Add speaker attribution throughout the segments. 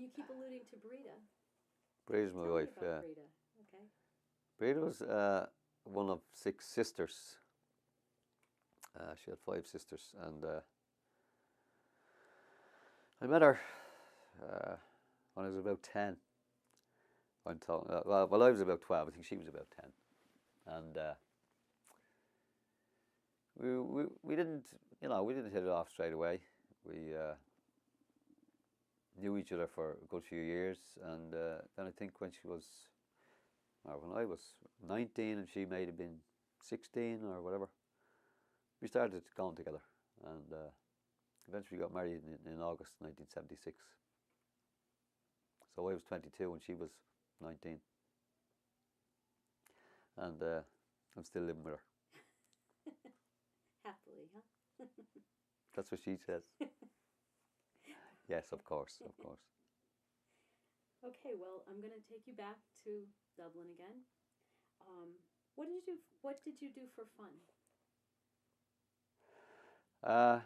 Speaker 1: you keep alluding to Brita.
Speaker 2: Brida's my
Speaker 1: Tell
Speaker 2: wife,
Speaker 1: me about
Speaker 2: yeah.
Speaker 1: Brita. Okay.
Speaker 2: Brida was one of 6 sisters. She had 5 sisters, and I met her when I was about 10. I'm talking, well, I was about 12. I think she was about 10, and we didn't, we didn't hit it off straight away. We knew each other for a good few years, and then I think when I was 19 and she may have been 16 or whatever, we started going together, and eventually got married in August 1976. So I was 22 and she was 19, and I'm still living with her.
Speaker 1: Happily, huh?
Speaker 2: That's what she says. Yes, of course, of course.
Speaker 1: Okay, well, I'm going to take you back to Dublin again. What did you do? What did you do for fun?
Speaker 2: Uh,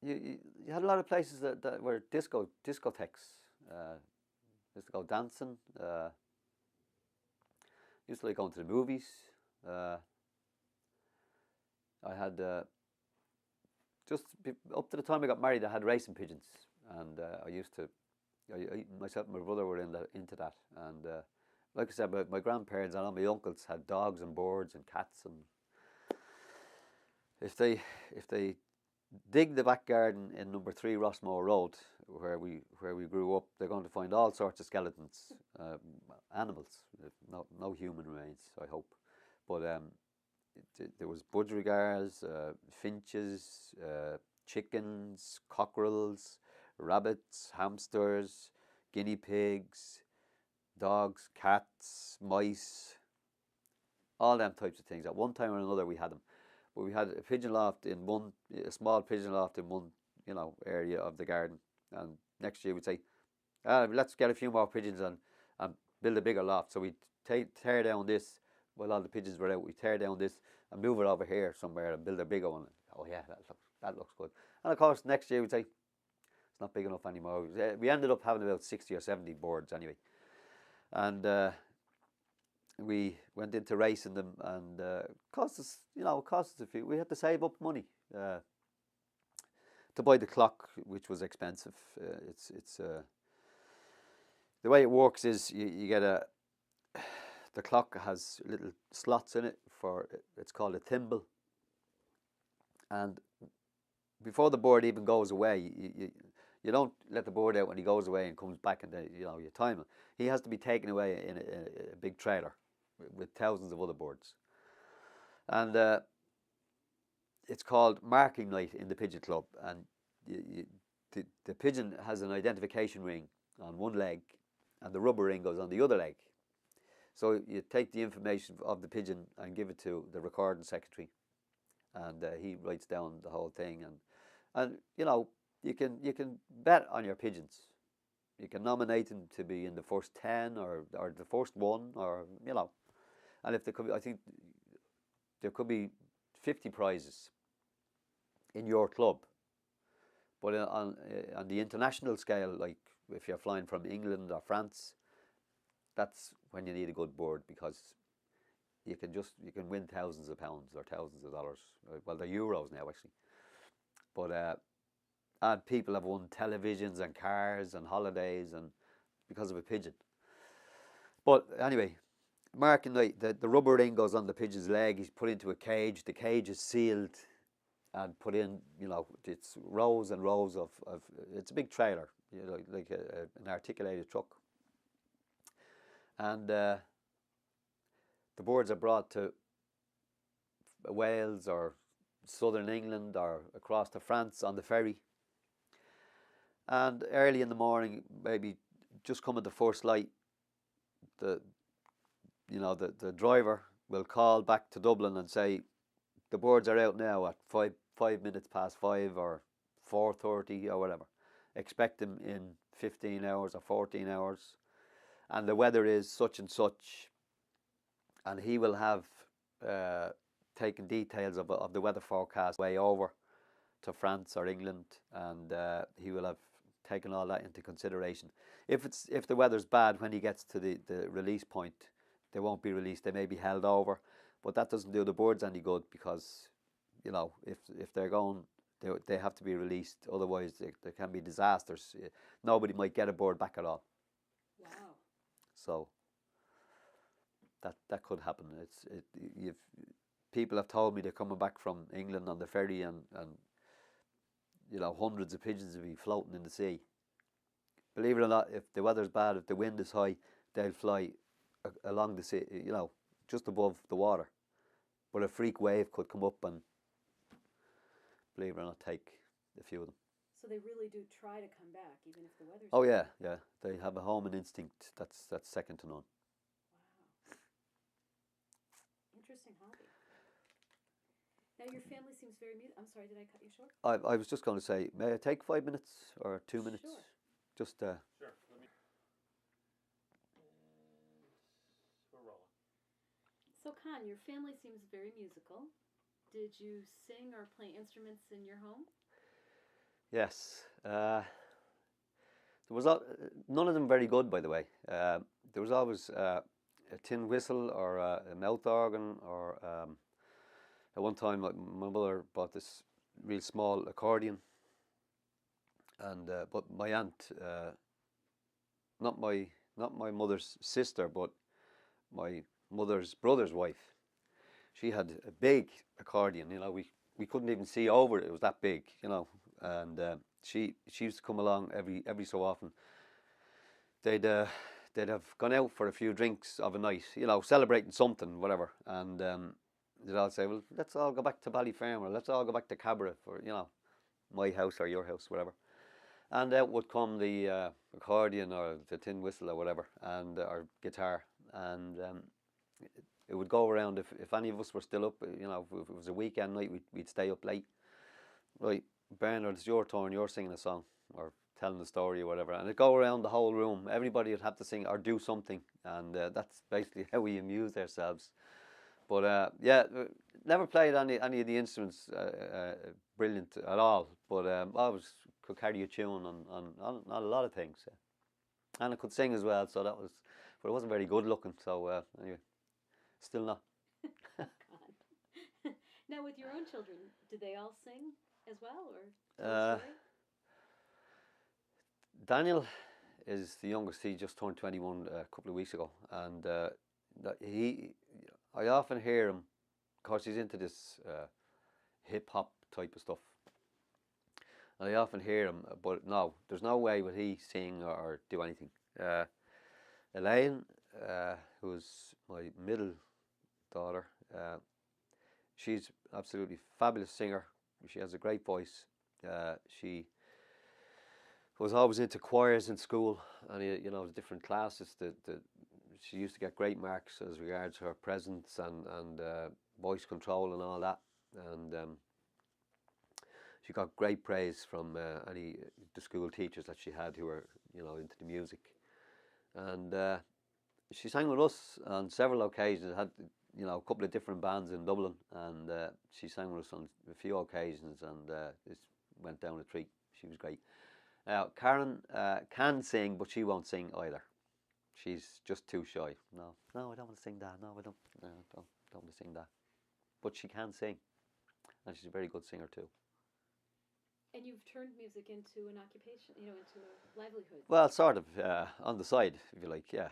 Speaker 2: you had a lot of places that were discotheques. Used to go dancing. Used to like going to the movies. I had up to the time I got married, I had racing pigeons, and I used to. Myself and my brother were into that, and like I said, my grandparents and all my uncles had dogs and birds and cats, and if they dig the back garden in number 3 Rossmore Road, where we grew up, they're going to find all sorts of skeletons, animals, no human remains, I hope, but there was budgerigars, finches, chickens, cockerels, rabbits, hamsters, guinea pigs, dogs, cats, mice, all them types of things. At one time or another we had them. But we had a pigeon loft a small pigeon loft in one, area of the garden. And next year we'd say, let's get a few more pigeons and build a bigger loft. So we'd tear down this, while all the pigeons were out, we tear down this and move it over here somewhere and build a bigger one. Oh yeah, that looks good. And of course, next year we'd say, it's not big enough anymore. We ended up having about 60 or 70 birds anyway. And we went into racing them, and cost us a few. We had to save up money to buy the clock, which was expensive. It's the way it works is you get the clock has little slots in it it's called a thimble, and before the bird even goes away, you don't let the bird out when he goes away and comes back, and you time him. He has to be taken away in a big trailer with thousands of other birds, and it's called marking night in the pigeon club. And the pigeon has an identification ring on one leg, and the rubber ring goes on the other leg. So you take the information of the pigeon and give it to the recording secretary, and he writes down the whole thing. And you can bet on your pigeons. You can nominate them to be in the first 10 or the first one, or and if there could be, I think there could be 50 prizes in your club. But on the international scale, like if you're flying from England or France, that's when you need a good bird, because you can win thousands of pounds or thousands of dollars. Well, they're euros now actually. But and people have won televisions and cars and holidays and because of a pigeon. But anyway, marking night, the rubber ring goes on the pigeon's leg. He's put into a cage. The cage is sealed and put in. It's rows and rows of it's a big trailer, like an articulated truck. And the birds are brought to Wales or southern England or across to France on the ferry. And early in the morning, maybe just coming to first light, the driver will call back to Dublin and say, the birds are out now at 5 minutes past 5 or 4:30 or whatever. Expect them in 15 hours or 14 hours. And the weather is such and such. And he will have taken details of the weather forecast way over to France or England, and he will have taking all that into consideration. If the weather's bad when he gets to the release point, they won't be released. They may be held over, but that doesn't do the birds any good because, if they're going, they have to be released. Otherwise, there can be disasters. Nobody might get a bird back at all.
Speaker 1: Wow.
Speaker 2: So that could happen. You've people have told me they're coming back from England on the ferry and hundreds of pigeons will be floating in the sea. Believe it or not, if the weather's bad, if the wind is high, they'll fly along the sea, just above the water. But a freak wave could come up and, believe it or not, take a few of them.
Speaker 1: So they really do try to come back, even if the weather's
Speaker 2: Oh
Speaker 1: bad.
Speaker 2: yeah. They have a homing instinct that's second to none.
Speaker 1: Wow. Interesting hobby. Now your family seems very I'm sorry, did I cut you short?
Speaker 2: I was just going to say, may I take 5 minutes or 2 minutes?
Speaker 1: Sure.
Speaker 2: Just
Speaker 3: Sure. Let me. We're rolling.
Speaker 1: So Khan, your family seems very musical. Did you sing or play instruments in your home?
Speaker 2: yes. There was none of them very good, by the way. There was always a tin whistle or a mouth organ, or at one time my mother bought this real small accordion, and but my aunt, not my mother's sister, but my mother's brother's wife, she had a big accordion. We couldn't even see over it; it was that big, and she used to come along every so often. They'd have gone out for a few drinks of a night, celebrating something, whatever, and they'd all say, "Well, let's all go back to Ballyfermot, or let's all go back to Cabra for my house or your house, whatever." And out would come the accordion or the tin whistle or whatever, and or guitar, and it would go around. If any of us were still up, if it was a weekend night, we'd stay up late. Right, Bernard, it's your turn. You're singing a song or telling a story or whatever, and it'd go around the whole room. Everybody would have to sing or do something, and that's basically how we amused ourselves. But never played any of the instruments brilliant at all. But I always could carry a tune on a lot of things, and I could sing as well. So that was, but I wasn't very good looking. So anyway, still not.
Speaker 1: God. Now with your own children, do they all sing as well, or tell a
Speaker 2: Uh,
Speaker 1: story?
Speaker 2: Daniel is the youngest. He just turned 21 a couple of weeks ago, and I often hear him, of course he's into this hip hop type of stuff, and I often hear him, but no, there's no way will he sing or do anything. Elaine, who's my middle daughter, she's absolutely fabulous singer. She has a great voice. She was always into choirs in school, and the different classes. She used to get great marks as regards her presence and voice control and all that, and she got great praise from the school teachers that she had who were into the music, and she sang with us on several occasions. Had a couple of different bands in Dublin, and she sang with us on a few occasions, and it went down a treat. She was great. Now, Karen can sing, but she won't sing either. She's just too shy. No, I don't want to sing that. No, I don't. No, don't want to sing that. But she can sing, and she's a very good singer too.
Speaker 1: And you've turned music into an occupation, into a livelihood.
Speaker 2: Well, sort of on the side, if you like. Yeah.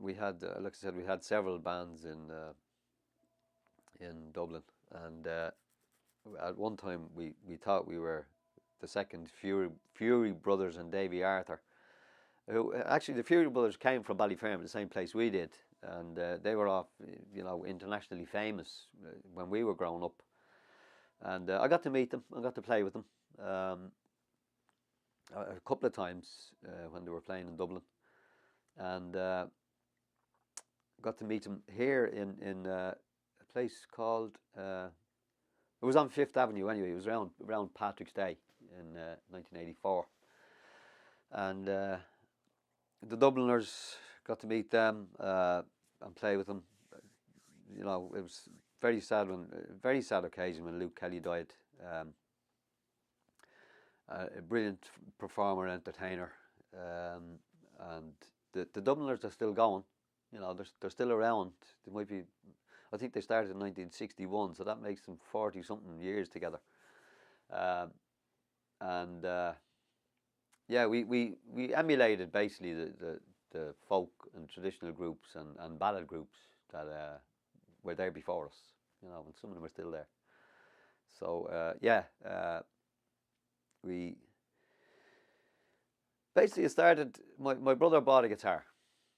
Speaker 2: We had, like I said, we had several bands in Dublin, and at one time we thought we were the second Fury Brothers and Davy Arthur. Who actually, the Fury Brothers came from Ballyfermot, the same place we did, and they were off, internationally famous when we were growing up. And I got to meet them. I got to play with them a couple of times when they were playing in Dublin, and got to meet them here in a place called. It was on Fifth Avenue anyway. It was around Patrick's Day in 1984, and the Dubliners got to meet them and play with them. It was very sad occasion when Luke Kelly died. a brilliant performer, entertainer, and the Dubliners are still going. You know, they're still around. They might be. I think they started in 1961, so that makes them 40 something years together. Um, and yeah, we emulated basically the folk and traditional groups and ballad groups that were there before us. You know, and some of them are still there. So yeah, we basically started. My brother bought a guitar,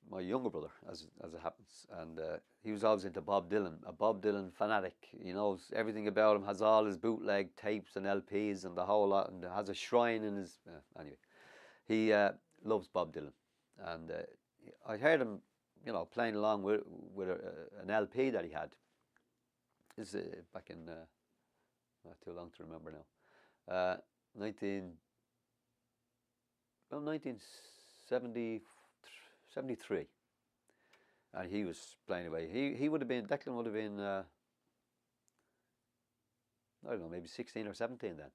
Speaker 2: my younger brother, as it happens, and he was always into Bob Dylan, a Bob Dylan fanatic. He knows everything about him, has all his bootleg tapes and LPs and the whole lot, and has a shrine in his. Anyway, he loves Bob Dylan, and I heard him, you know, playing along with an LP that he had. This is back in not too long to remember now. 1973, and he was playing away. He would have been, Declan would have been I don't know, maybe 16 or 17 then,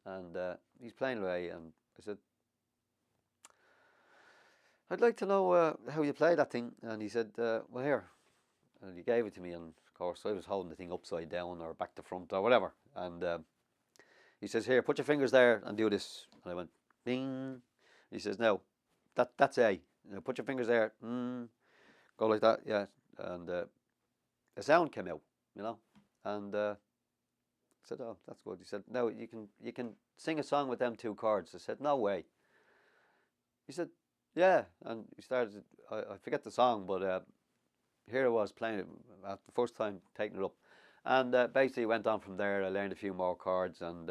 Speaker 2: and he's playing away, and I said, I'd like to know how you play that thing, and he said, well, here, and he gave it to me, and of course I was holding the thing upside down or back to front or whatever, and he says, here, put your fingers there and do this, and I went, ding. He says, no, that's A. You know, put your fingers there, go like that, yeah, and a sound came out, you know, and I said, oh, that's good. He said, no, you can sing a song with them two chords. I said, no way. He said, yeah, and he started. I forget the song, but here I was playing it at the first time, taking it up, and basically went on from there. I learned a few more chords, and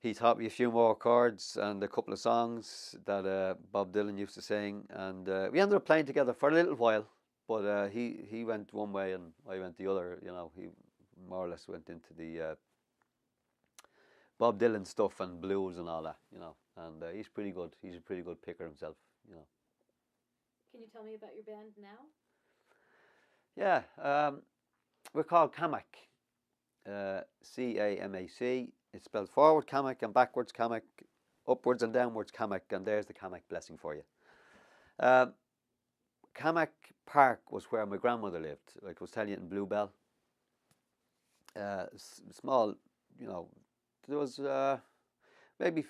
Speaker 2: he taught me a few more chords and a couple of songs that Bob Dylan used to sing, and we ended up playing together for a little while. But he went one way and I went the other. You know, he more or less went into the Bob Dylan stuff and blues and all that. You know, and he's pretty good. He's a pretty good picker himself. You know.
Speaker 1: Can you tell me about your band now?
Speaker 2: Yeah, we're called Camac. Camac. It's spelled forward Camac and backwards Camac, upwards and downwards Camac, and there's the Camac blessing for you. Camac Park was where my grandmother lived, like I was telling you, in Bluebell. Small, you know, there was maybe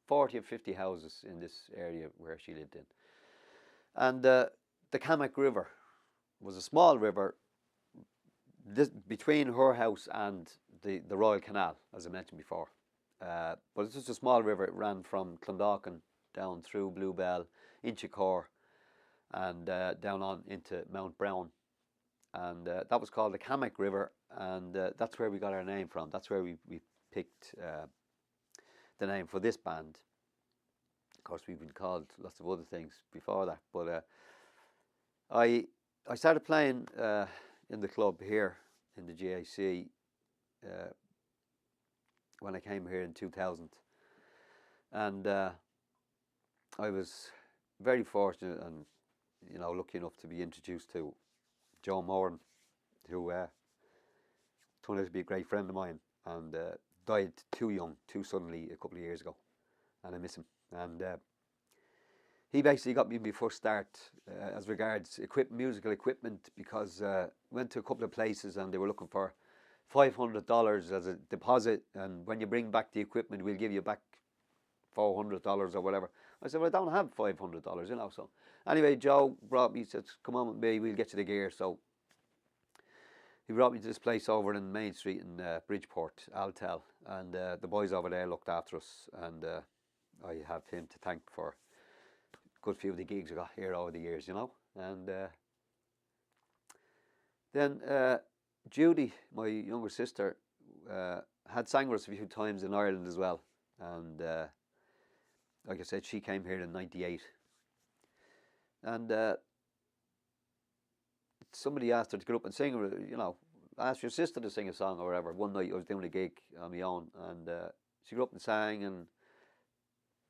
Speaker 2: 40 or 50 houses in this area where she lived in. And the Camac River was a small river between her house and the Royal Canal, as I mentioned before. But it's just a small river. It ran from Clondalkin down through Bluebell, Inchicore, and down on into Mount Brown. And that was called the Camac River, and that's where we got our name from. That's where we picked the name for this band. Of course, we've been called lots of other things before that, but I started playing in the club here in the GAC when I came here in 2000, and I was very fortunate and, you know, lucky enough to be introduced to Joe Moran, who turned out to be a great friend of mine, and died too young, too suddenly, a couple of years ago, and I miss him. And he basically got me my first start as regards musical equipment, because went to a couple of places and they were looking for $500 as a deposit, and when you bring back the equipment, we'll give you back $400 or whatever. I said, well, I don't have $500, you know. So anyway, Joe brought me, said, come on with me, we'll get you the gear. So he brought me to this place over in Main Street in Bridgeport, Altel, and the boys over there looked after us, and I have him to thank for a good few of the gigs I got here over the years, you know. And then Judy, my younger sister, had sang with us a few times in Ireland as well, and like I said, she came here in '98, and somebody asked her to get up and sing, you know, asked your sister to sing a song or whatever. One night I was doing a gig on my own, and she got up and sang, and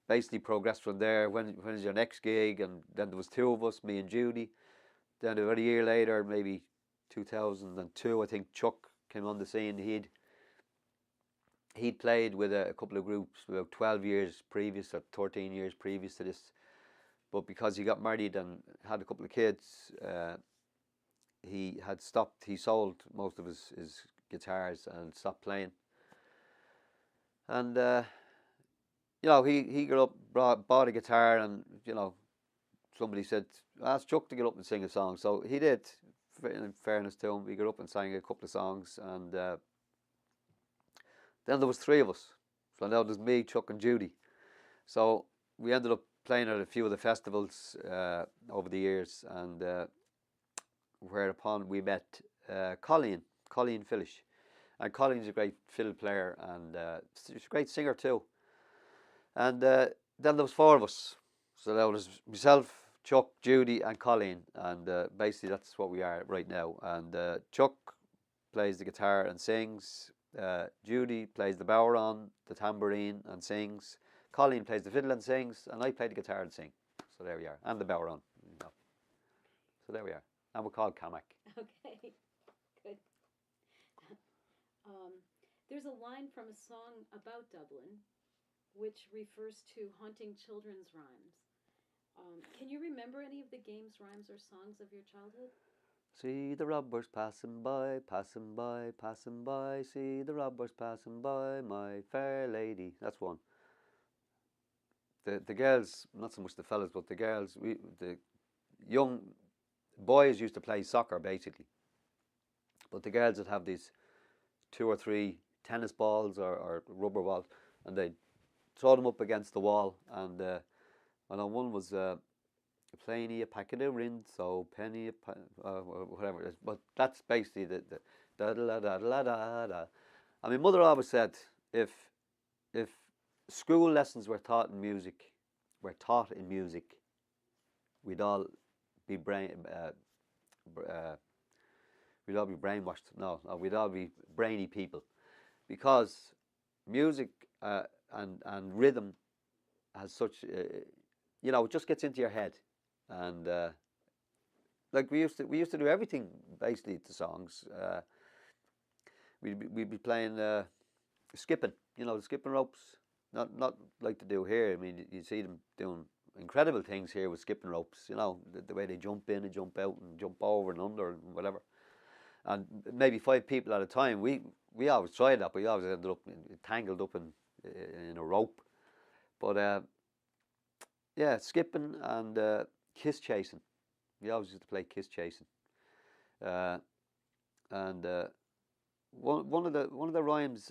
Speaker 2: basically progressed from there. When is your next gig? And then there was two of us, me and Judy. Then about a year later, maybe 2002, I think Chuck came on the scene. He'd he'd played with a couple of groups about 12 years previous or 13 years previous to this. But because he got married and had a couple of kids, he had stopped. He sold most of his guitars and stopped playing. And he got up, bought a guitar, and somebody said, "Ask Chuck to get up and sing a song." So he did. In fairness to him, he got up and sang a couple of songs, and then there was three of us. So now there's me, Chuck, and Judy. So we ended up playing at a few of the festivals over the years, and whereupon we met Colleen Feile. And Colleen's a great fiddle player, and she's a great singer too. And then there was four of us. So there was myself, Chuck, Judy, and Colleen, and basically that's what we are right now. And Chuck plays the guitar and sings. Judy plays the bodhrán, the tambourine, and sings. Colleen plays the fiddle and sings, and I play the guitar and sing. So there we are, and the bodhrán. So there we are, and we're called Kamak.
Speaker 1: Okay, good. There's a line from a song about Dublin, which refers to haunting children's rhymes. Can you remember any of the games, rhymes, or songs of your childhood?
Speaker 2: See the robbers passing by, passing by, passing by. See the robbers passing by, my fair lady. That's one. The girls, not so much the fellas, but the girls, the young boys used to play soccer basically. But the girls would have these 2 or 3 tennis balls or rubber balls, and they'd throw them up against the wall. And I know one was Plany a packet of rinse, so penny whatever it is. But that's basically the da da da da da da. And my mother always said if school lessons were taught in music, we'd all be we'd all be brainwashed. No, we'd all be brainy people, because music and rhythm has such it just gets into your head. And like we used to do everything basically to songs. We'd be playing skipping, the skipping ropes. Not like to do here. I mean, you see them doing incredible things here with skipping ropes. The way they jump in and jump out and jump over and under and whatever. And maybe 5 people at a time. We always tried that, but we always ended up tangled up in a rope. But yeah, skipping and kiss chasing. We always used to play kiss chasing. And one of the rhymes.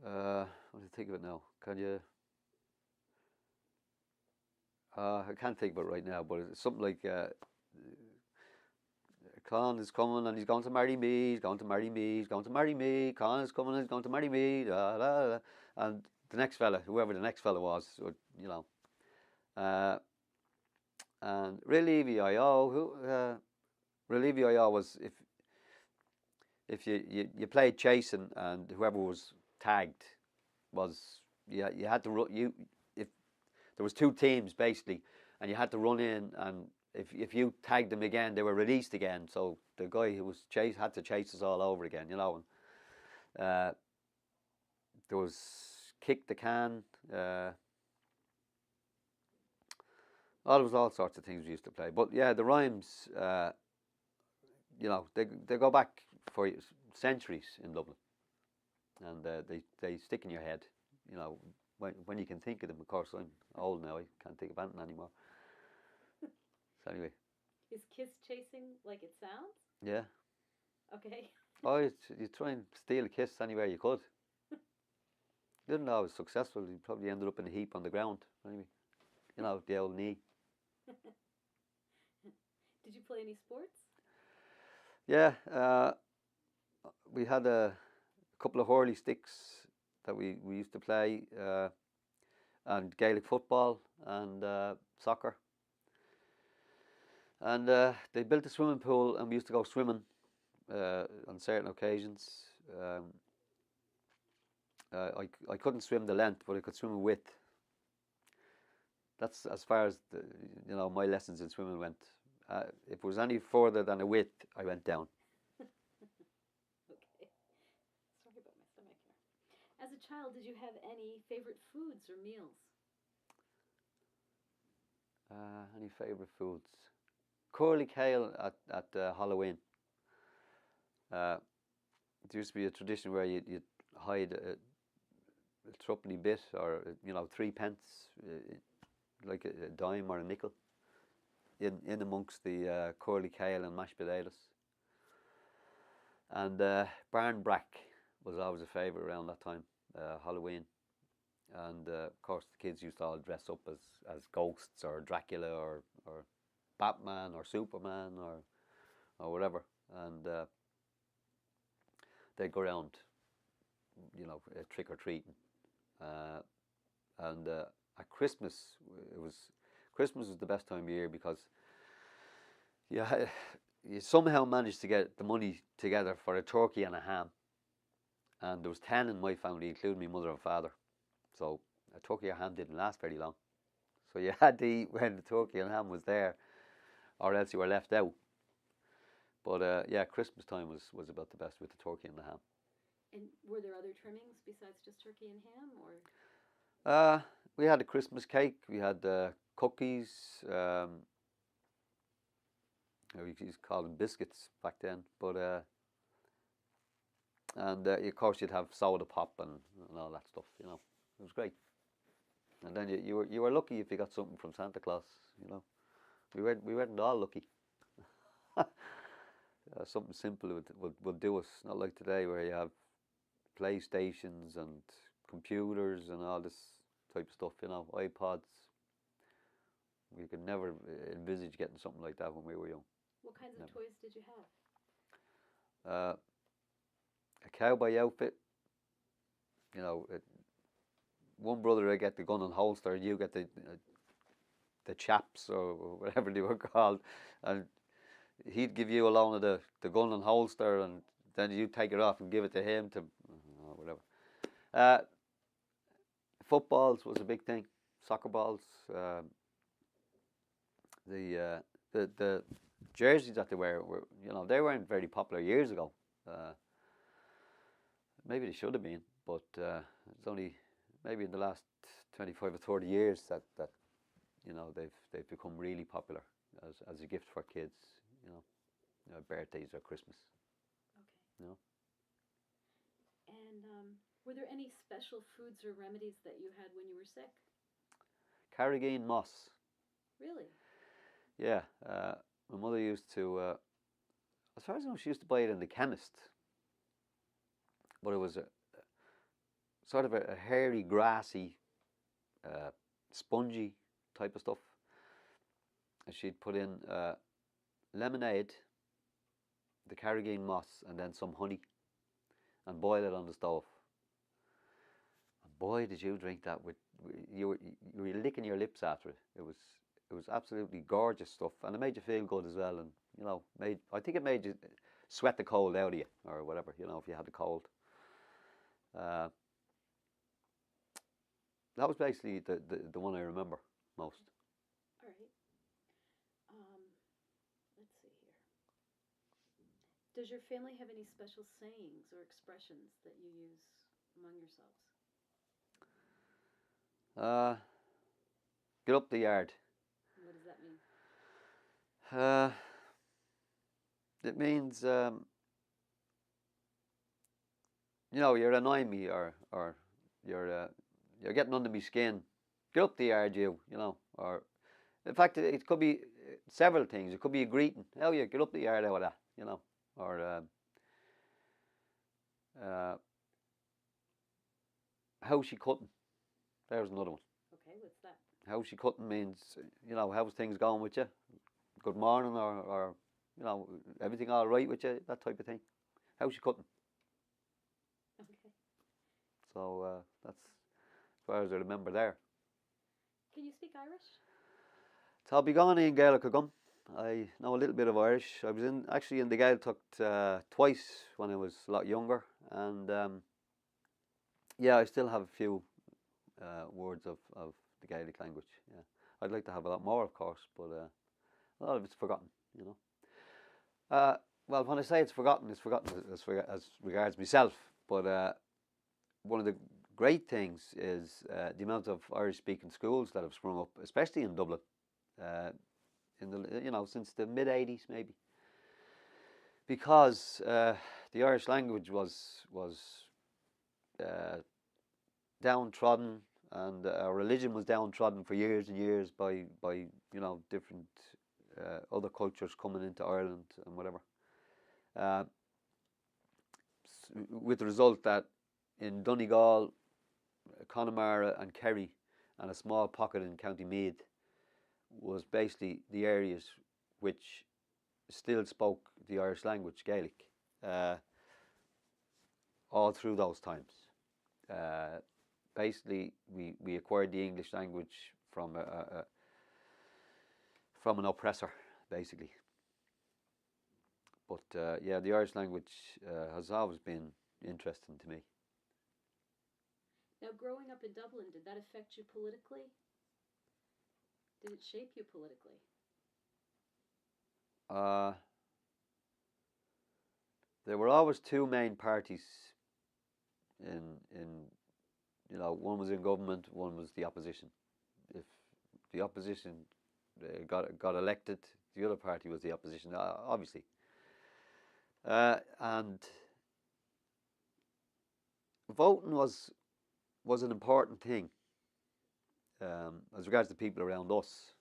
Speaker 2: What do you think of it now? Can you? I can't think of it right now, but it's something like Con is coming and he's going to marry me. He's going to marry me. He's going to marry me. Con is coming and he's going to marry me. Da, da, da. And the next fella, whoever the next fella was, and Relivio, Relivio was if you played chasing and whoever was tagged was you had to run. If there was 2 teams basically, and you had to run in, and if you tagged them again, they were released again. So the guy who was had to chase us all over again, And there was kick the can. There was all sorts of things we used to play. But yeah, the rhymes, they go back for centuries in Dublin, and they stick in your head. When you can think of them. Of course, I'm old now; I can't think of anything anymore. So anyway.
Speaker 1: Is kiss chasing like it sounds?
Speaker 2: Yeah.
Speaker 1: Okay.
Speaker 2: Oh, you try and steal a kiss anywhere you could. Didn't know I was successful. You probably ended up in a heap on the ground. Anyway, the old knee.
Speaker 1: Did you play any sports?
Speaker 2: Yeah, we had a couple of hurley sticks that we used to play, and Gaelic football and soccer. And they built a swimming pool, and we used to go swimming on certain occasions. I couldn't swim the length, but I could swim a width. That's as far as my lessons in swimming went. If it was any further than a width, I went down.
Speaker 1: Okay. a child, did you have any favorite foods or meals?
Speaker 2: Any favourite foods? Curly kale at Halloween. Uh, there used to be a tradition where you'd hide a threepenny bit, or 3 pence, like a dime or a nickel, in amongst the curly kale and mashed potatoes. And barn brack was always a favourite around that time, Halloween. And of course, the kids used to all dress up as ghosts or Dracula or Batman or Superman or whatever, and they'd go around, trick or treating. And at Christmas, Christmas was the best time of year because you somehow managed to get the money together for a turkey and a ham, and there was 10 in my family, including my mother and father. So a turkey or ham didn't last very long. So you had to eat when the turkey and ham was there, or else you were left out. But Christmas time was about the best with the turkey and the ham.
Speaker 1: And were there other trimmings besides just turkey and ham, or?
Speaker 2: We had a Christmas cake. We had cookies. We used to call them biscuits back then. But and of course you'd have soda pop and all that stuff. It was great. And then you were lucky if you got something from Santa Claus. We weren't all lucky. Something simple would do us. Not like today where you have PlayStations and computers and all this type of stuff. iPods. We could never envisage getting something like that when we were young.
Speaker 1: What kinds of toys did you have?
Speaker 2: A cowboy outfit. One brother would get the gun and holster, you get the chaps or whatever they were called, and he'd give you a loan of the gun and holster, and then you take it off and give it to him to whatever. Footballs was a big thing, soccer balls. The jerseys that they wear were they weren't very popular years ago. Maybe they should have been, but it's only maybe in the last 25 or 30 years that they've become really popular as a gift for kids, birthdays or Christmas.
Speaker 1: Okay. And were there any special foods or remedies that you had when you were sick?
Speaker 2: Carrageen moss.
Speaker 1: Really?
Speaker 2: Yeah. My mother used to, as far as I know, she used to buy it in the chemist. But it was sort of a hairy, grassy, spongy type of stuff. And she'd put in lemonade, the Carrageen moss, and then some honey, and boil it on the stove. And boy, did you drink that! You were licking your lips after it. It was absolutely gorgeous stuff, and it made you feel good as well. And I think it made you sweat the cold out of you, or whatever. If you had a cold. That was basically the one I remember most.
Speaker 1: All right. Let's see here. Does your family have any special sayings or expressions that you use among yourselves?
Speaker 2: Get up the yard.
Speaker 1: What does that mean?
Speaker 2: It means you're annoying me, or you're getting under my skin. Get up the yard, or in fact it could be several things. It could be a greeting. Oh yeah, get up the yard out of that, or how's she cutting? There's another one.
Speaker 1: Okay, what's that?
Speaker 2: How's she cutting means, how's things going with you? Good morning, or everything all right with you? That type of thing. How's she cutting?
Speaker 1: Okay.
Speaker 2: So that's as far as I remember there.
Speaker 1: Can you speak Irish?
Speaker 2: Tá beánaí in Gaelic agam. I know a little bit of Irish. I was actually in the Gaeltacht twice when I was a lot younger, and I still have a few words of the Gaelic language. Yeah, I'd like to have a lot more, of course, but a lot of it's forgotten. Well, when I say it's forgotten as regards myself. But one of the great things is the amount of Irish-speaking schools that have sprung up, especially in Dublin, in the since the mid-80s maybe, because the Irish language was downtrodden, and our religion was downtrodden for years and years by different other cultures coming into Ireland and whatever. With the result that in Donegal, Connemara and Kerry and a small pocket in County Meath was basically the areas which still spoke the Irish language, Gaelic, all through those times. Basically, we acquired the English language from from an oppressor, basically. But yeah, the Irish language has always been interesting to me.
Speaker 1: Now, growing up in Dublin, did that affect you politically? Did it shape you politically?
Speaker 2: There were always two main parties in one was in government, one was the opposition. If the opposition got elected, the other party was the opposition, obviously. And voting was an important thing as regards to people around us.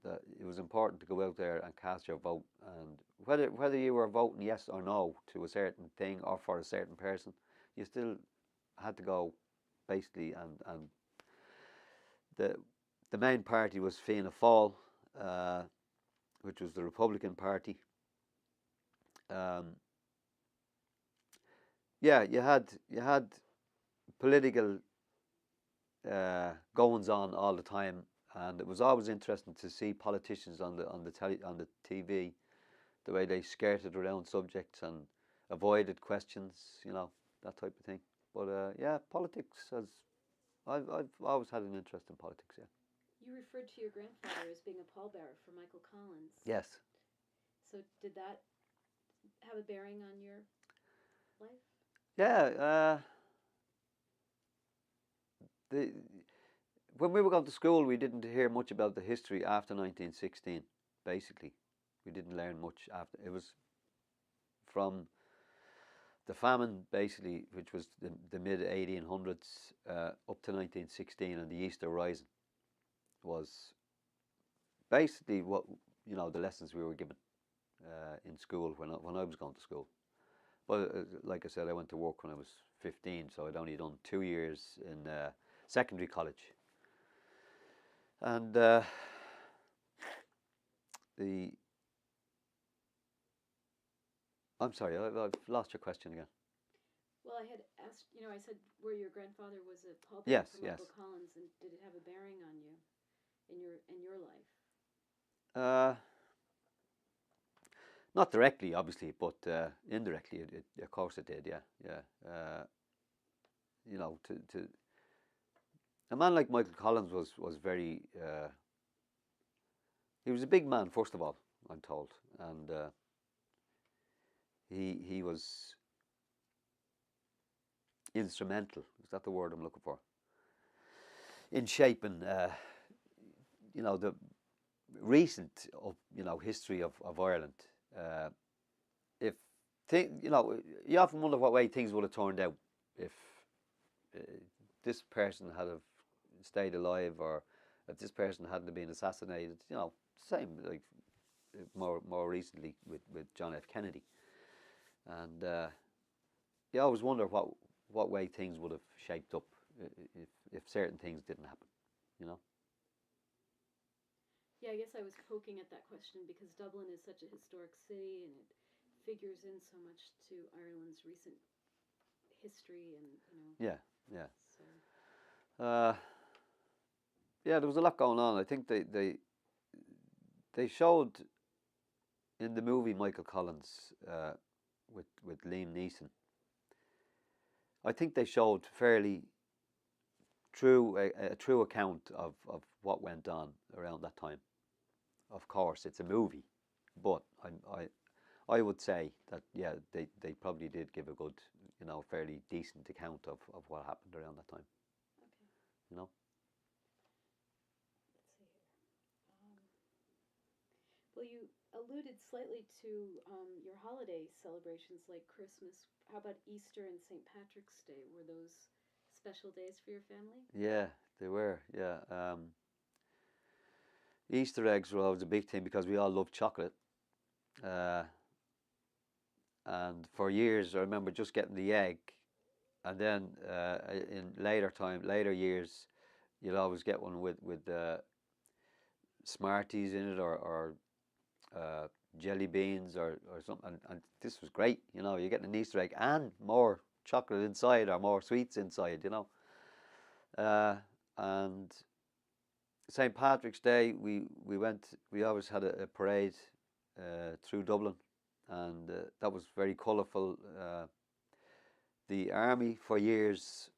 Speaker 2: That it was important to go out there and cast your vote, and whether you were voting yes or no to a certain thing or for a certain person, you still had to go, basically. And the main party was Fianna Fáil, which was the Republican Party. Yeah, you had political goings on all the time, and it was always interesting to see politicians on the TV, the way they skirted around subjects and avoided questions, that type of thing. But yeah, politics I've always had an interest in politics. Yeah.
Speaker 1: You referred to your grandfather as being a pallbearer for Michael Collins.
Speaker 2: Yes.
Speaker 1: So did that have a bearing on your life?
Speaker 2: Yeah. When we were going to school, we didn't hear much about the history after 1916. Basically, we didn't learn much after. It was from the famine, basically, which was the mid 1800s up to 1916, and the Easter Rising was basically what the lessons we were given in school when I was going to school. But like I said, I went to work when I was 15, so I'd only done 2 years in secondary college. And I'm sorry, I've lost your question again.
Speaker 1: Well, I had asked, I said where your grandfather was a pallbearer
Speaker 2: Yes,
Speaker 1: for Michael
Speaker 2: yes.
Speaker 1: Collins, and did it have a bearing on you in your life?
Speaker 2: Not directly, obviously, but indirectly, of course it did. Yeah. To a man like Michael Collins was very. He was a big man, first of all, I'm told, and he was instrumental. Is that the word I'm looking for? In shaping, the recent, history of Ireland. If you often wonder what way things would have turned out if this person had have stayed alive, or if this person hadn't been assassinated. Same like more recently with John F. Kennedy, and you always wonder what way things would have shaped up if certain things didn't happen.
Speaker 1: Yeah, I guess I was poking at that question because Dublin is such a historic city, and it figures in so much to Ireland's recent history, and
Speaker 2: Yeah.
Speaker 1: So.
Speaker 2: Yeah, there was a lot going on. I think they showed in the movie Michael Collins with Liam Neeson. I think they showed fairly a true account of what went on around that time. Of course, it's a movie, but I would say that yeah, they probably did give a good you know, fairly decent account of what happened around that time.
Speaker 1: Okay.
Speaker 2: You know.
Speaker 1: Let's see here. Well, you alluded slightly to your holiday celebrations like Christmas. How about Easter and St. Patrick's Day? Were those special days for your family?
Speaker 2: Yeah, they were. Yeah. Easter eggs were always a big thing because we all loved chocolate. Uh, and for years, I remember just getting the egg, and then in later years, you'd always get one with Smarties in it or uh, jelly beans or something. And this was great. You know, you're getting an Easter egg and more chocolate inside or more sweets inside. You know, and St. Patrick's Day, we always had a parade through Dublin, and that was very colourful. The army for years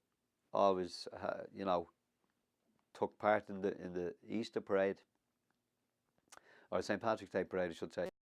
Speaker 2: always, you know, took part in the Easter parade or St. Patrick's Day parade, I should say.